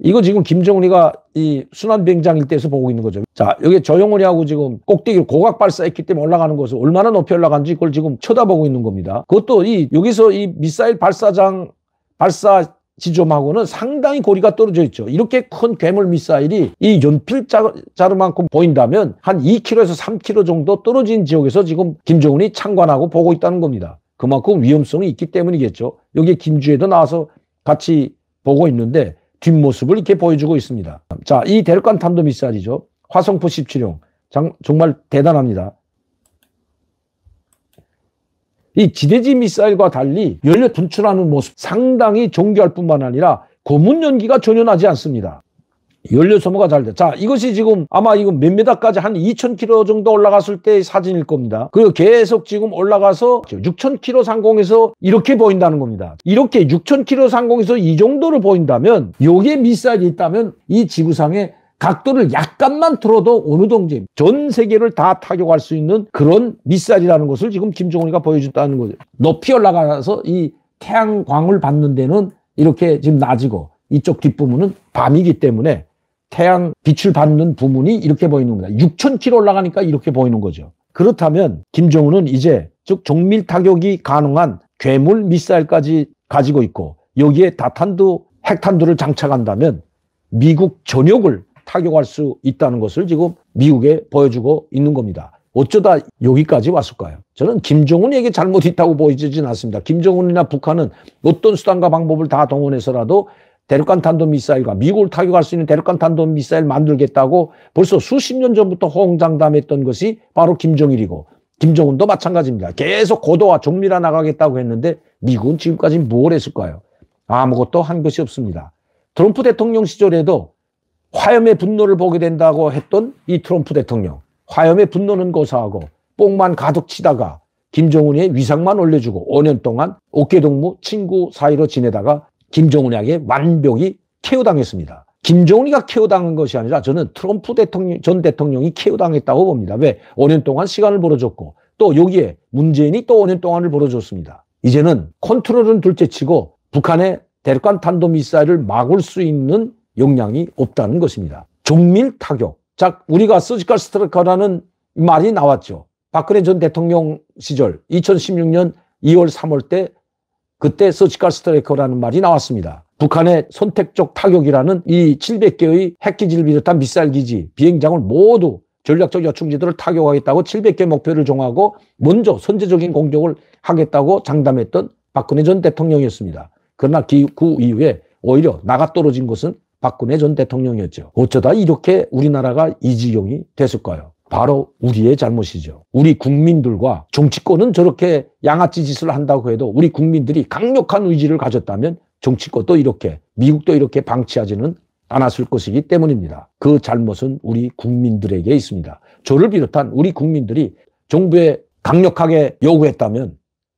이거 지금 김정은이가 이 순환비행장일 때에서 보고 있는 거죠. 자, 여기 조영훈이하고 지금 꼭대기로 고각 발사했기 때문에 올라가는 것을 얼마나 높이 올라간지 그걸 지금 쳐다보고 있는 겁니다. 그것도 여기서 이 미사일 발사장, 발사 지점하고는 상당히 거리가 떨어져 있죠. 이렇게 큰 괴물 미사일이 이 연필 자루만큼 보인다면 한 2km에서 3km 정도 떨어진 지역에서 지금 김정은이 참관하고 보고 있다는 겁니다. 그만큼 위험성이 있기 때문이겠죠. 여기 김주혜도 나와서 같이 보고 있는데 뒷모습을 이렇게 보여주고 있습니다. 자, 이 대륙간 탄도미사일이죠. 화성포 17형. 정말 대단합니다. 이 지대지 미사일과 달리 연료 분출하는 모습 상당히 정교할 뿐만 아니라 고문 연기가 전혀 나지 않습니다. 연료 소모가 잘 돼. 자, 이것이 지금 아마 이거 몇 메다까지 한 2,000km 정도 올라갔을 때의 사진일 겁니다. 그리고 계속 지금 올라가서 6,000km 상공에서 이렇게 보인다는 겁니다. 이렇게 6,000km 상공에서 이 정도로 보인다면 여기에 미사일이 있다면 이 지구상에 각도를 약간만 틀어도 어느 정도 전 세계를 다 타격할 수 있는 그런 미사일이라는 것을 지금 김정은이가 보여줬다는 거죠. 높이 올라가서 이 태양광을 받는 데는 이렇게 지금 낮이고 이쪽 뒷부분은 밤이기 때문에 태양 빛을 받는 부분이 이렇게 보이는 겁니다. 6,000km 올라가니까 이렇게 보이는 거죠. 그렇다면 김정은은 이제 즉 정밀 타격이 가능한 괴물 미사일까지 가지고 있고 여기에 다탄두, 핵탄두를 장착한다면 미국 전역을 타격할 수 있다는 것을 지금 미국에 보여주고 있는 겁니다. 어쩌다 여기까지 왔을까요? 저는 김정은에게 잘못 있다고 보이지는 않습니다. 김정은이나 북한은 어떤 수단과 방법을 다 동원해서라도 대륙간 탄도미사일과 미국을 타격할 수 있는 대륙간 탄도미사일 만들겠다고 벌써 수십 년 전부터 호언장담했던 것이 바로 김정일이고 김정은도 마찬가지입니다. 계속 고도화 정밀화 나가겠다고 했는데 미국은 지금까지 뭘 했을까요? 아무것도 한 것이 없습니다. 트럼프 대통령 시절에도 화염의 분노를 보게 된다고 했던 이 트럼프 대통령. 화염의 분노는 고사하고 뽕만 가득 치다가 김정은의 위상만 올려주고 5년 동안 어깨동무 친구 사이로 지내다가 김정은에게 완벽히 케어당했습니다. 김정은이가 케어당한 것이 아니라 저는 트럼프 전 대통령이 케어당했다고 봅니다. 왜? 5년 동안 시간을 벌어줬고 또 여기에 문재인이 또 5년 동안을 벌어줬습니다. 이제는 컨트롤은 둘째치고 북한의 대륙간 탄도미사일을 막을 수 있는 역량이 없다는 것입니다. 정밀 타격. 자, 우리가 서지컬 스트라이커라는 말이 나왔죠. 박근혜 전 대통령 시절 2016년 2월 3월 때 그때 서지컬 스트라이커라는 말이 나왔습니다. 북한의 선택적 타격이라는 이 700개의 핵기지를 비롯한 미사일 기지, 비행장을 모두 전략적 여충지들을 타격하겠다고 700개 목표를 정하고 먼저 선제적인 공격을 하겠다고 장담했던 박근혜 전 대통령이었습니다. 그러나 그 이후에 오히려 나가 떨어진 것은 박근혜 전 대통령이었죠. 어쩌다 이렇게 우리나라가 이 지경이 됐을까요? 바로 우리의 잘못이죠. 우리 국민들과 정치권은 저렇게 양아치 짓을 한다고 해도 우리 국민들이 강력한 의지를 가졌다면 정치권도 이렇게 미국도 이렇게 방치하지는 않았을 것이기 때문입니다. 그 잘못은 우리 국민들에게 있습니다. 저를 비롯한 우리 국민들이 정부에 강력하게 요구했다면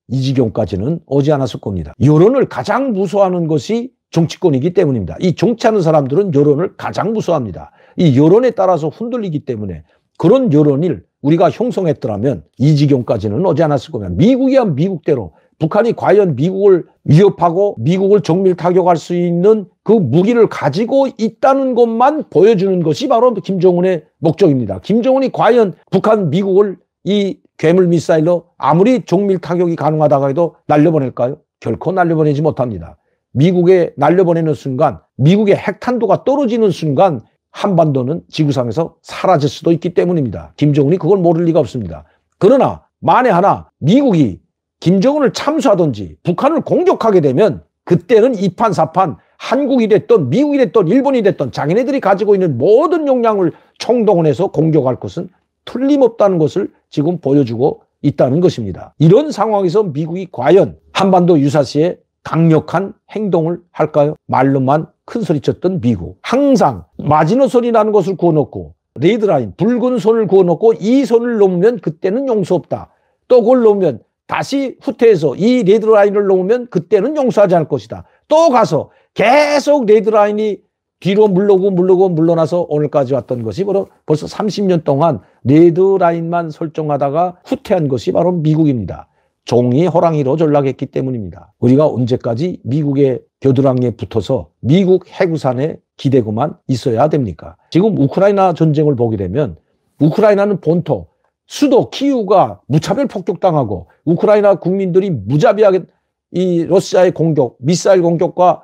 이 지경까지는 오지 않았을 겁니다. 여론을 가장 무서워하는 것이 정치권이기 때문입니다. 이 정치하는 사람들은 여론을 가장 무서워합니다. 이 여론에 따라서 흔들리기 때문에 그런 여론을 우리가 형성했더라면 이 지경까지는 오지 않았을 겁니다. 미국이야 미국대로 북한이 과연 미국을 위협하고 미국을 정밀 타격할 수 있는 그 무기를 가지고 있다는 것만 보여주는 것이 바로 김정은의 목적입니다. 김정은이 과연 북한 미국을 이 괴물 미사일로 아무리 정밀 타격이 가능하다고 해도 날려보낼까요? 결코 날려보내지 못합니다. 미국에 날려보내는 순간 미국의 핵탄두가 떨어지는 순간 한반도는 지구상에서 사라질 수도 있기 때문입니다. 김정은이 그걸 모를 리가 없습니다. 그러나 만에 하나 미국이 김정은을 참수하든지 북한을 공격하게 되면 그때는 이판사판 한국이 됐던 미국이 됐던 일본이 됐던 자기네들이 가지고 있는 모든 역량을 총동원해서 공격할 것은 틀림없다는 것을 지금 보여주고 있다는 것입니다. 이런 상황에서 미국이 과연 한반도 유사시에 강력한 행동을 할까요? 말로만 큰소리쳤던 미국. 항상 마지노선이라는 것을 그어놓고 레드라인, 붉은 선을 그어놓고 이 선을 넘으면 그때는 용서 없다. 또 그걸 넘으면 다시 후퇴해서 이 레드라인을 넘으면 그때는 용서하지 않을 것이다. 또 가서 계속 레드라인이 뒤로 물러나서 오늘까지 왔던 것이 바로 벌써 30년 동안 레드라인만 설정하다가 후퇴한 것이 바로 미국입니다. 종이 호랑이로 전락했기 때문입니다. 우리가 언제까지 미국의 겨드랑이에 붙어서 미국 해구산에 기대고만 있어야 됩니까? 지금 우크라이나 전쟁을 보게 되면 우크라이나는 본토, 수도 키이우가 무차별 폭격당하고 우크라이나 국민들이 무자비하게 이 러시아의 공격, 미사일 공격과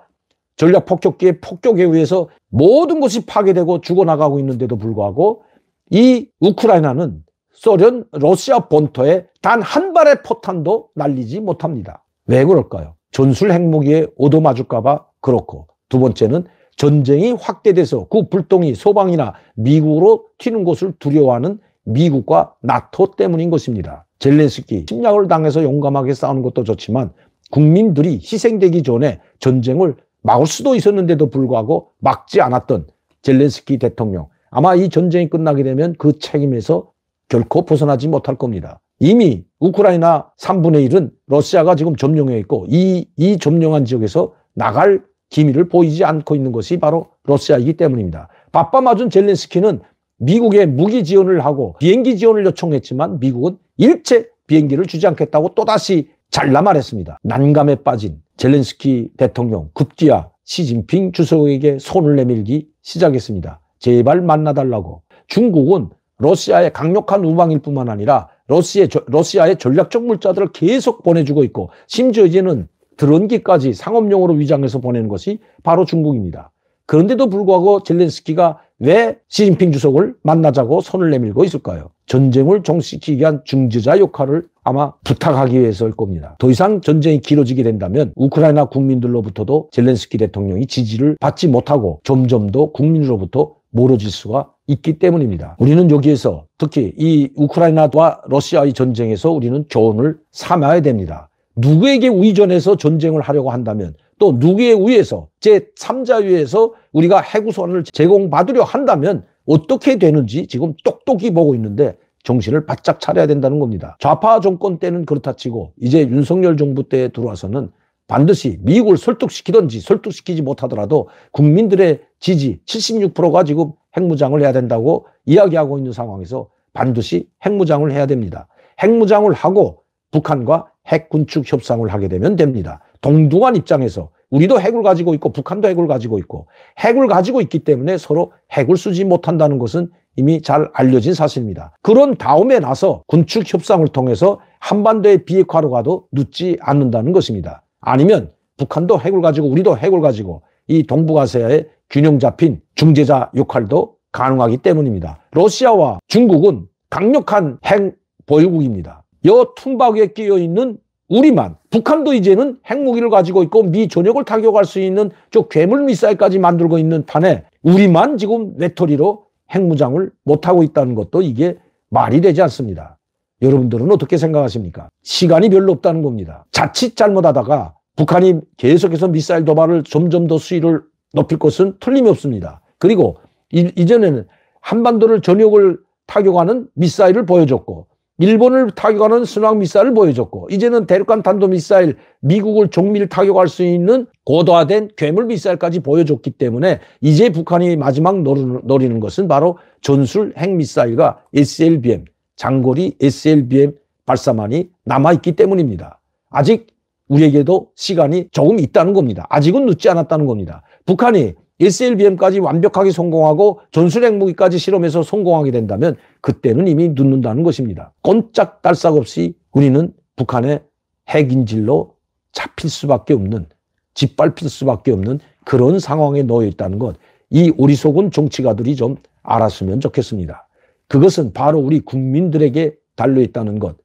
전략 폭격기의 폭격에 의해서 모든 것이 파괴되고 죽어나가고 있는데도 불구하고 이 우크라이나는 소련, 러시아 본토에 단 한 발의 포탄도 날리지 못합니다. 왜 그럴까요? 전술 핵무기에 얻어맞을까 봐 그렇고, 두 번째는 전쟁이 확대돼서 그 불똥이 소방이나 미국으로 튀는 것을 두려워하는 미국과 나토 때문인 것입니다. 젤렌스키 침략을 당해서 용감하게 싸우는 것도 좋지만 국민들이 희생되기 전에 전쟁을 막을 수도 있었는데도 불구하고 막지 않았던 젤렌스키 대통령, 아마 이 전쟁이 끝나게 되면 그 책임에서 결코 벗어나지 못할 겁니다. 이미 우크라이나 3분의 1은 러시아가 지금 점령해 있고 이 점령한 지역에서 나갈 기미를 보이지 않고 있는 것이 바로 러시아이기 때문입니다. 바빠맞은 젤렌스키는 미국에 무기 지원을 하고 비행기 지원을 요청했지만 미국은 일체 비행기를 주지 않겠다고 또다시 잘라 말했습니다. 난감에 빠진 젤렌스키 대통령 급기야 시진핑 주석에게 손을 내밀기 시작했습니다. 제발 만나달라고. 중국은 러시아의 강력한 우방일 뿐만 아니라 러시아의 전략적 물자들을 계속 보내주고 있고 심지어 이제는 드론기까지 상업용으로 위장해서 보내는 것이 바로 중국입니다. 그런데도 불구하고 젤렌스키가 왜 시진핑 주석을 만나자고 손을 내밀고 있을까요? 전쟁을 종식시키기 위한 중재자 역할을 아마 부탁하기 위해서일 겁니다. 더 이상 전쟁이 길어지게 된다면 우크라이나 국민들로부터도 젤렌스키 대통령이 지지를 받지 못하고 점점 더 국민으로부터 멀어질 수가 있기 때문입니다. 우리는 여기에서 특히 이 우크라이나와 러시아의 전쟁에서 우리는 교훈을 삼아야 됩니다. 누구에게 의존해서 전쟁을 하려고 한다면 또 누구에 의해서 제3자에 의해서 우리가 핵우선을 제공받으려 한다면 어떻게 되는지 지금 똑똑히 보고 있는데 정신을 바짝 차려야 된다는 겁니다. 좌파 정권 때는 그렇다 치고 이제 윤석열 정부 때에 들어와서는 반드시 미국을 설득시키든지 설득시키지 못하더라도 국민들의 지지 76%가 지금 핵무장을 해야 된다고 이야기하고 있는 상황에서 반드시 핵무장을 해야 됩니다. 핵무장을 하고 북한과 핵 군축 협상을 하게 되면 됩니다. 동등한 입장에서 우리도 핵을 가지고 있고 북한도 핵을 가지고 있고 핵을 가지고 있기 때문에 서로 핵을 쓰지 못한다는 것은 이미 잘 알려진 사실입니다. 그런 다음에 나서 군축 협상을 통해서 한반도의 비핵화로 가도 늦지 않는다는 것입니다. 아니면 북한도 핵을 가지고 우리도 핵을 가지고 이 동북아시아의 균형 잡힌 중재자 역할도 가능하기 때문입니다. 러시아와 중국은 강력한 핵 보유국입니다. 여 tum박에 끼어 있는 우리만, 북한도 이제는 핵무기를 가지고 있고 미 전역을 타격할 수 있는 저 괴물 미사일까지 만들고 있는 판에 우리만 지금 외톨이로 핵무장을 못하고 있다는 것도 이게 말이 되지 않습니다. 여러분들은 어떻게 생각하십니까? 시간이 별로 없다는 겁니다. 자칫 잘못하다가 북한이 계속해서 미사일 도발을 점점 더 수위를 높일 것은 틀림이 없습니다. 그리고 이전에는 한반도를 전역을 타격하는 미사일을 보여줬고 일본을 타격하는 순항 미사일을 보여줬고 이제는 대륙간 탄도미사일 미국을 정밀 타격할 수 있는 고도화된 괴물 미사일까지 보여줬기 때문에 이제 북한이 마지막 노리는 것은 바로 전술 핵미사일과 SLBM, 장거리 SLBM 발사만이 남아있기 때문입니다. 아직 우리에게도 시간이 조금 있다는 겁니다. 아직은 늦지 않았다는 겁니다. 북한이 SLBM까지 완벽하게 성공하고 전술핵무기까지 실험해서 성공하게 된다면 그때는 이미 늦는다는 것입니다. 꼼짝달싹 없이 우리는 북한의 핵인질로 잡힐 수밖에 없는, 짓밟힐 수밖에 없는 그런 상황에 놓여 있다는 것, 이 어리석은 정치가들이 좀 알았으면 좋겠습니다. 그것은 바로 우리 국민들에게 달려있다는 것.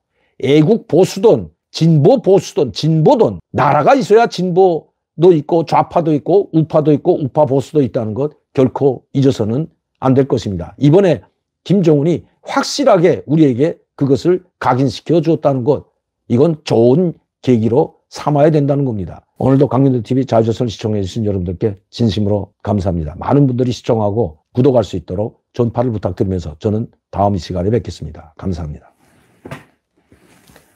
애국 보수든 진보 보수든 진보든 나라가 있어야 진보 도 있고 좌파도 있고 우파도 있고 우파 보수도 있다는 것 결코 잊어서는 안 될 것입니다. 이번에 김정은이 확실하게 우리에게 그것을 각인시켜 주었다는 것, 이건 좋은 계기로 삼아야 된다는 겁니다. 오늘도 강민도TV 자유조선을 시청해 주신 여러분들께 진심으로 감사합니다. 많은 분들이 시청하고 구독할 수 있도록 전파를 부탁드리면서 저는 다음 이 시간에 뵙겠습니다. 감사합니다.